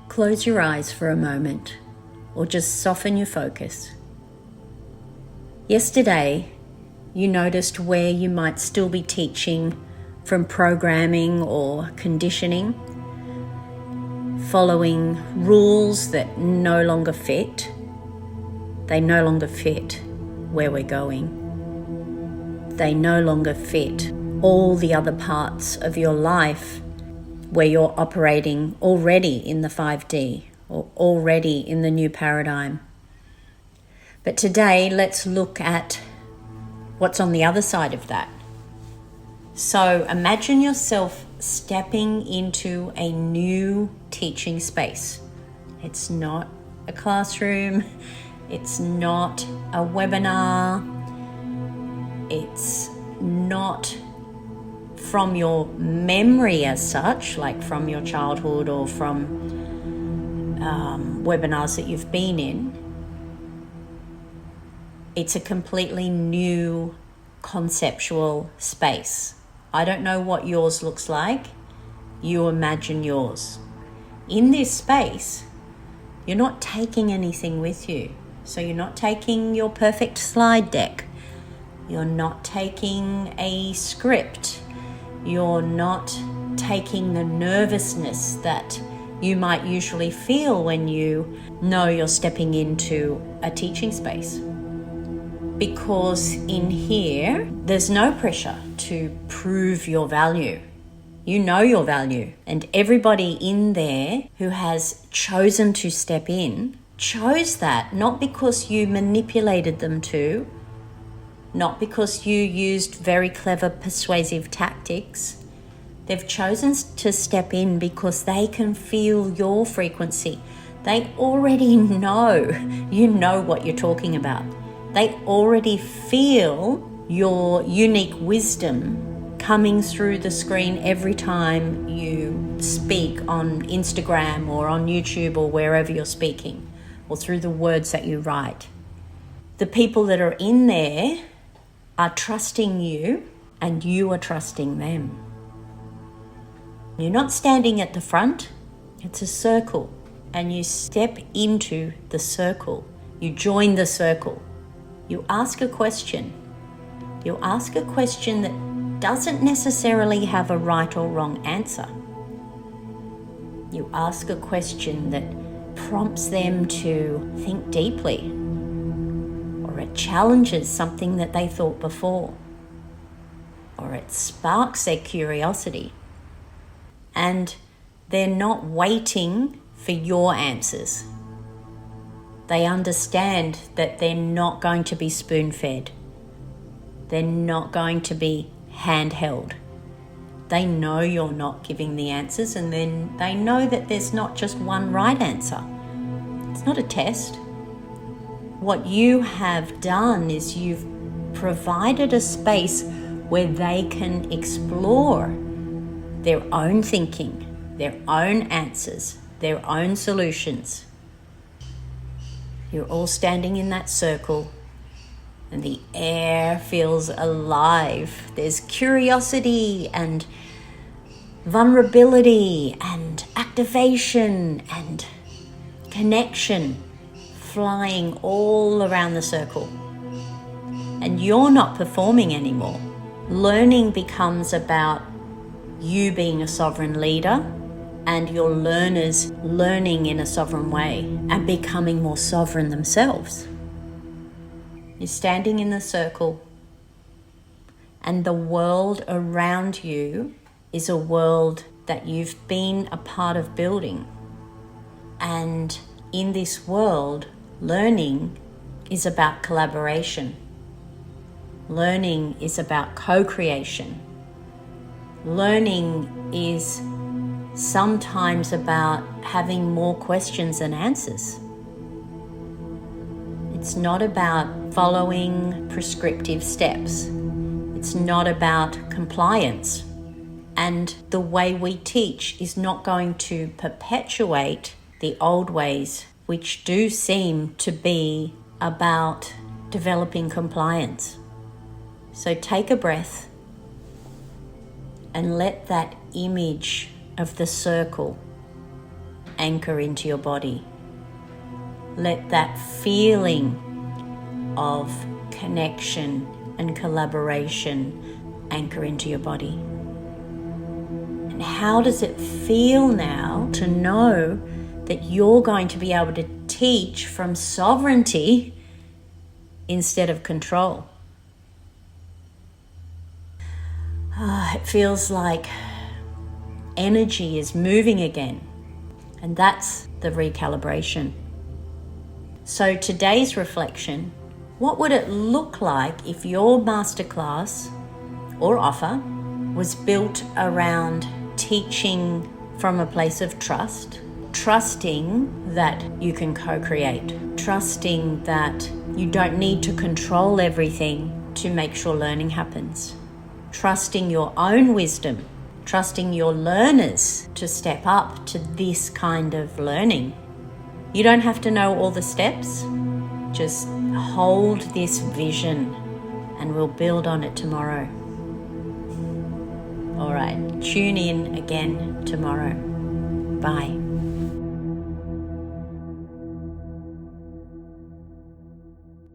Close your eyes for a moment, or just soften your focus. Yesterday, you noticed where you might still be teaching from programming or conditioning, following rules that no longer fit. They no longer fit where we're going. They no longer fit all the other parts of your life where you're operating already in the 5D or already in the new paradigm. But today, let's look at what's on the other side of that. So imagine yourself stepping into a new teaching space. It's not a classroom, it's not a webinar, it's not from your memory as such, like from your childhood or from webinars that you've been in. It's a completely new conceptual space. I don't know what yours looks like. You imagine yours. In this space, you're not taking anything with you. So you're not taking your perfect slide deck. You're not taking a script. You're not taking the nervousness that you might usually feel when you know you're stepping into a teaching space. Because in here, there's no pressure to prove your value. You know your value. And everybody in there who has chosen to step in chose that not because you manipulated them to, not because you used very clever persuasive tactics. They've chosen to step in because they can feel your frequency. They already know you know what you're talking about. They already feel your unique wisdom coming through the screen every time you speak on Instagram or on YouTube or wherever you're speaking, or through the words that you write. The people that are in there are trusting you and you are trusting them. You're not standing at the front, it's a circle, and you step into the circle. You join the circle. You ask a question. You ask a question that doesn't necessarily have a right or wrong answer. You ask a question that prompts them to think deeply, or it challenges something that they thought before, or it sparks their curiosity. And they're not waiting for your answers. They understand that they're not going to be spoon-fed. They're not going to be handheld. They know you're not giving the answers, and then they know that there's not just one right answer. It's not a test. What you have done is you've provided a space where they can explore their own thinking, their own answers, their own solutions. You're all standing in that circle, and the air feels alive. There's curiosity and vulnerability and activation and connection flying all around the circle. And you're not performing anymore. Learning becomes about you being a sovereign leader and your learners learning in a sovereign way and becoming more sovereign themselves. You're standing in the circle, and the world around you is a world that you've been a part of building. And in this world, learning is about collaboration. Learning is about co-creation. Learning is sometimes about having more questions than answers. It's not about following prescriptive steps. It's not about compliance. And the way we teach is not going to perpetuate the old ways, which do seem to be about developing compliance. So take a breath and let that image of the circle anchor into your body. Let that feeling of connection and collaboration anchor into your body. And how does it feel now to know that you're going to be able to teach from sovereignty instead of control? It feels like energy is moving again, and that's the recalibration. So today's reflection, what would it look like if your masterclass or offer was built around teaching from a place of trust, trusting that you can co-create, trusting that you don't need to control everything to make sure learning happens, trusting your own wisdom, trusting your learners to step up to this kind of learning. You don't have to know all the steps. Just hold this vision and we'll build on it tomorrow. All right, tune in again tomorrow. Bye.